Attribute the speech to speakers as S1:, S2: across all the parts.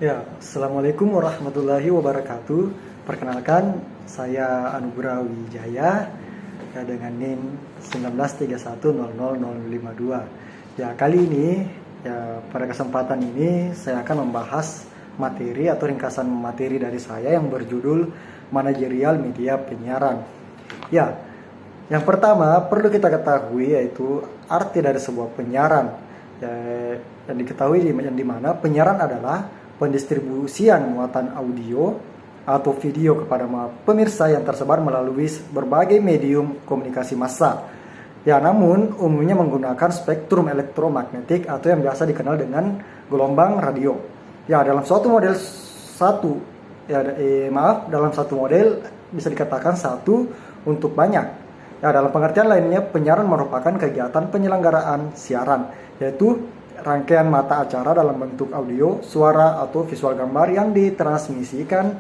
S1: Ya, Assalamualaikum warahmatullahi wabarakatuh. Perkenalkan, saya Anugrah Wijaya ya, dengan NIM 193100052. Ya, kali ini ya pada kesempatan ini saya akan membahas materi atau ringkasan materi dari saya yang berjudul Manajerial Media Penyiaran. Ya, yang pertama perlu kita ketahui yaitu arti dari sebuah penyiaran. Ya, yang diketahui yang dimana penyiaran adalah pendistribusian muatan audio atau video kepada pemirsa yang tersebar melalui berbagai medium komunikasi massa. Ya, namun umumnya menggunakan spektrum elektromagnetik atau yang biasa dikenal dengan gelombang radio. Ya, dalam suatu model dalam satu model bisa dikatakan satu untuk banyak. Ya, dalam pengertian lainnya penyiaran merupakan kegiatan penyelenggaraan siaran, yaitu rangkaian mata acara dalam bentuk audio, suara, atau visual gambar yang ditransmisikan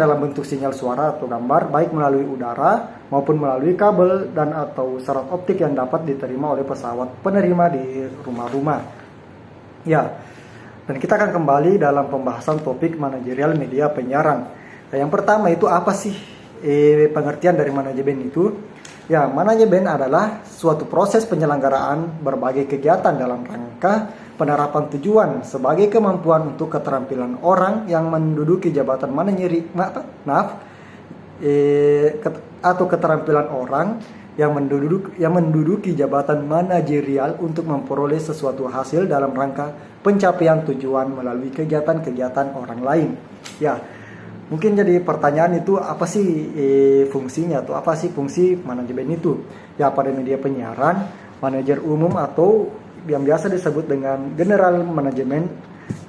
S1: dalam bentuk sinyal suara atau gambar baik melalui udara maupun melalui kabel dan atau serat optik yang dapat diterima oleh pesawat penerima di rumah-rumah. Ya, dan kita akan kembali dalam pembahasan topik manajerial media penyiaran. Nah, yang pertama itu apa sih pengertian dari manajemen itu? Ya, manajemen adalah suatu proses penyelenggaraan berbagai kegiatan dalam rangka penerapan tujuan sebagai kemampuan untuk keterampilan orang yang menduduki jabatan atau keterampilan orang yang menduduki jabatan manajerial untuk memperoleh sesuatu hasil dalam rangka pencapaian tujuan melalui kegiatan-kegiatan orang lain. Ya, mungkin jadi pertanyaan itu apa sih fungsinya atau apa sih fungsi manajemen itu? Ya, pada media penyiaran, manajer umum atau yang biasa disebut dengan general manajemen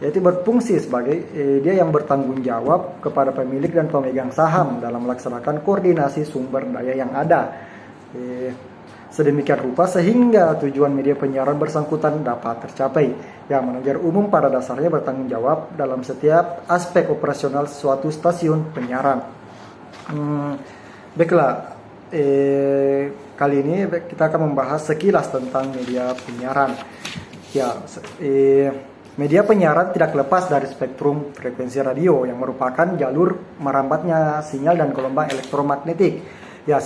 S1: yaitu berfungsi sebagai dia yang bertanggung jawab kepada pemilik dan pemegang saham dalam melaksanakan koordinasi sumber daya yang ada. Sedemikian rupa sehingga tujuan media penyiaran bersangkutan dapat tercapai. Ya, manajer umum pada dasarnya bertanggung jawab dalam setiap aspek operasional suatu stasiun penyiaran. Baiklah, kali ini kita akan membahas sekilas tentang media penyiaran. Ya, media penyiaran tidak lepas dari spektrum frekuensi radio yang merupakan jalur merambatnya sinyal dan gelombang elektromagnetik. Ya,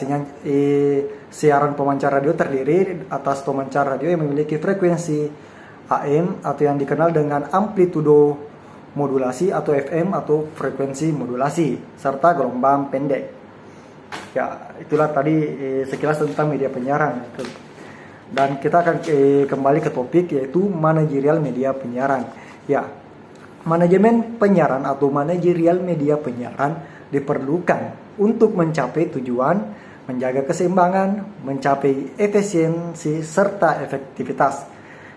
S1: siaran pemancar radio terdiri atas pemancar radio yang memiliki frekuensi AM atau yang dikenal dengan amplitudo modulasi atau FM atau frekuensi modulasi serta gelombang pendek. Ya, itulah tadi sekilas tentang media penyiaran. Dan kita akan kembali ke topik yaitu manajerial media penyiaran. Ya, manajemen penyiaran atau manajerial media penyiaran diperlukan untuk mencapai tujuan, menjaga keseimbangan, mencapai efisiensi serta efektivitas.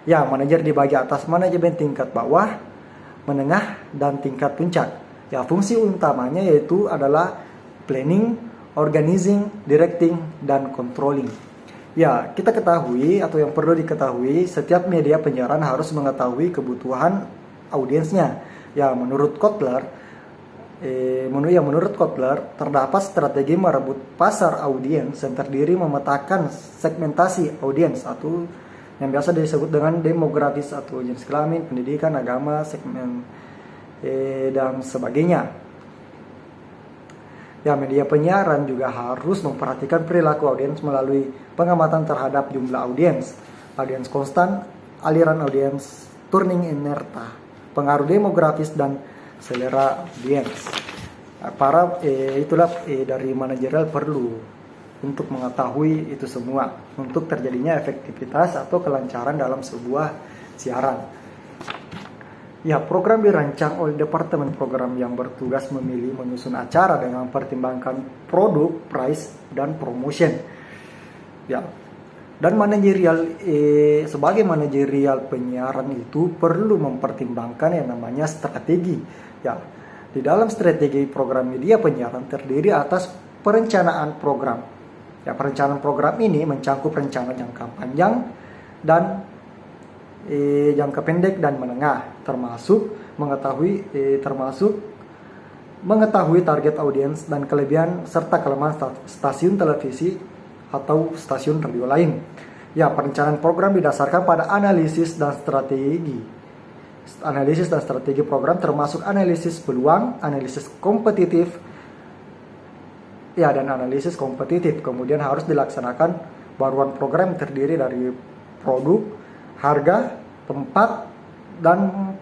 S1: Ya, manajer dibagi atas manajemen tingkat bawah, menengah, dan tingkat puncak. Ya, fungsi utamanya yaitu adalah planning, organizing, directing, dan controlling. Ya, kita ketahui atau yang perlu diketahui, setiap media penyiaran harus mengetahui kebutuhan audiensnya. Ya, menurut Kotler, terdapat strategi merebut pasar audiens yang terdiri memetakan segmentasi audiens atau yang biasa disebut dengan demografis atau jenis kelamin, pendidikan, agama, segmen dan sebagainya. Ya, media penyiaran juga harus memperhatikan perilaku audiens melalui pengamatan terhadap jumlah audiens konstan, aliran audiens, turning inerta, pengaruh demografis dan selera audiens. Itulah dari manajerial perlu untuk mengetahui itu semua untuk terjadinya efektivitas atau kelancaran dalam sebuah siaran. Ya, program dirancang oleh Departemen Program yang bertugas memilih menyusun acara dengan mempertimbangkan produk, price, dan promotion. Ya, dan manajerial sebagai manajerial penyiaran itu perlu mempertimbangkan yang namanya strategi. Ya, di dalam strategi program media penyiaran terdiri atas perencanaan program. Ya, perencanaan program ini mencakup rencana jangka panjang dan jangka pendek dan menengah, termasuk mengetahui target audiens dan kelebihan serta kelemahan stasiun televisi atau stasiun radio lain. Ya, perencanaan program didasarkan pada analisis dan strategi analisis dan strategi program termasuk analisis peluang, analisis kompetitif, ya, dan analisis kompetitif. Kemudian harus dilaksanakan baruan program terdiri dari produk, harga, tempat, dan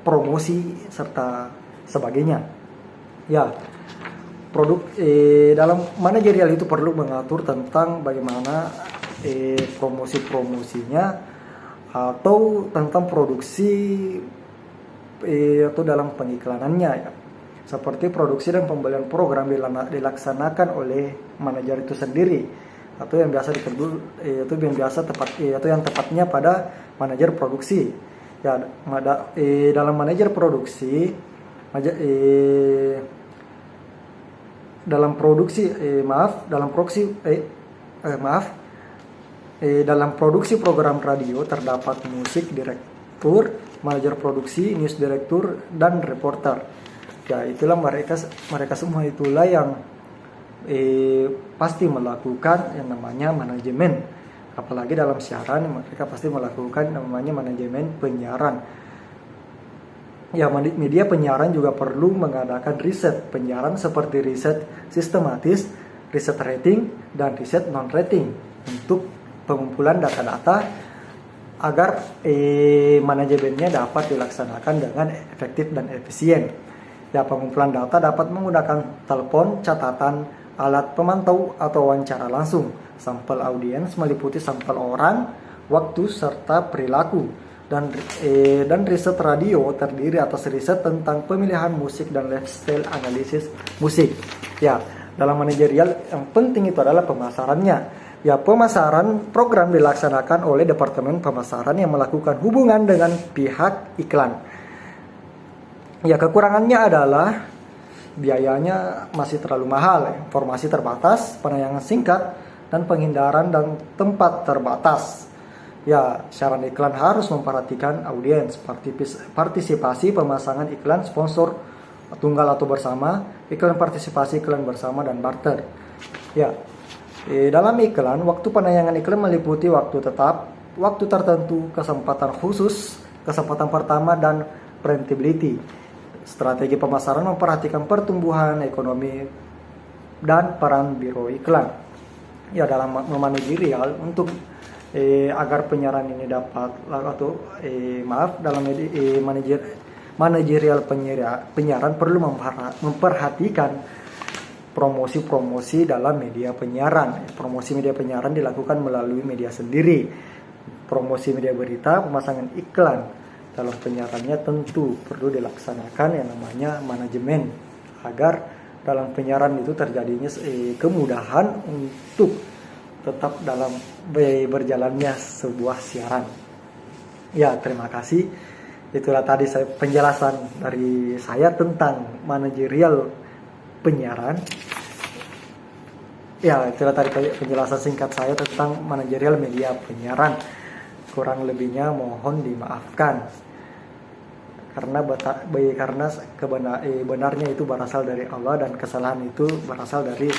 S1: promosi serta sebagainya. Ya, dalam manajerial itu perlu mengatur tentang bagaimana promosi-promosinya atau tentang produksi atau dalam pengiklanannya, ya. Seperti produksi dan pembelian program dilaksanakan oleh manajer itu sendiri atau yang biasa atau yang tepatnya pada manajer produksi. Ya, dalam manajer produksi dalam produksi program radio terdapat musik direktur, manajer produksi, news direktur, dan reporter. Ya, itulah mereka semua itulah yang pasti melakukan yang namanya manajemen. Apalagi dalam siaran mereka pasti melakukan namanya manajemen penyiaran. Ya, media penyiaran juga perlu mengadakan riset penyiaran seperti riset sistematis, riset rating, dan riset non-rating untuk pengumpulan data-data agar manajemennya dapat dilaksanakan dengan efektif dan efisien. Ya, pengumpulan data dapat menggunakan telepon, catatan, alat pemantau, atau wawancara langsung. Sampel audiens meliputi sampel orang, waktu, serta perilaku. Dan riset radio terdiri atas riset tentang pemilihan musik dan lifestyle analisis musik. Ya, dalam manajerial yang penting itu adalah pemasarannya. Ya, pemasaran program dilaksanakan oleh Departemen Pemasaran yang melakukan hubungan dengan pihak iklan. Ya, kekurangannya adalah biayanya masih terlalu mahal, informasi terbatas, penayangan singkat, dan penghindaran dan tempat terbatas. Ya, syarat iklan harus memperhatikan audiens, partisipasi pemasangan iklan sponsor tunggal atau bersama, iklan partisipasi, iklan bersama, dan barter. Ya, dalam iklan, waktu penayangan iklan meliputi waktu tetap, waktu tertentu, kesempatan khusus, kesempatan pertama, dan predictability. Strategi pemasaran memperhatikan pertumbuhan ekonomi dan peran biro iklan. Ya, dalam memanajerial untuk agar penyiaran ini dapat dalam manajerial penyiaran perlu memperhatikan promosi-promosi dalam media penyiaran. Promosi media penyiaran dilakukan melalui media sendiri. Promosi media berita, pemasangan iklan dalam penyiarannya tentu perlu dilaksanakan yang namanya manajemen agar dalam penyiaran itu terjadinya kemudahan untuk tetap dalam berjalannya sebuah siaran. Ya, terima kasih. Itulah tadi penjelasan dari saya tentang manajerial penyiaran. Ya, itulah tadi penjelasan singkat saya tentang manajerial media penyiaran. Kurang lebihnya mohon dimaafkan. Karena benarnya itu berasal dari Allah dan kesalahan itu berasal dari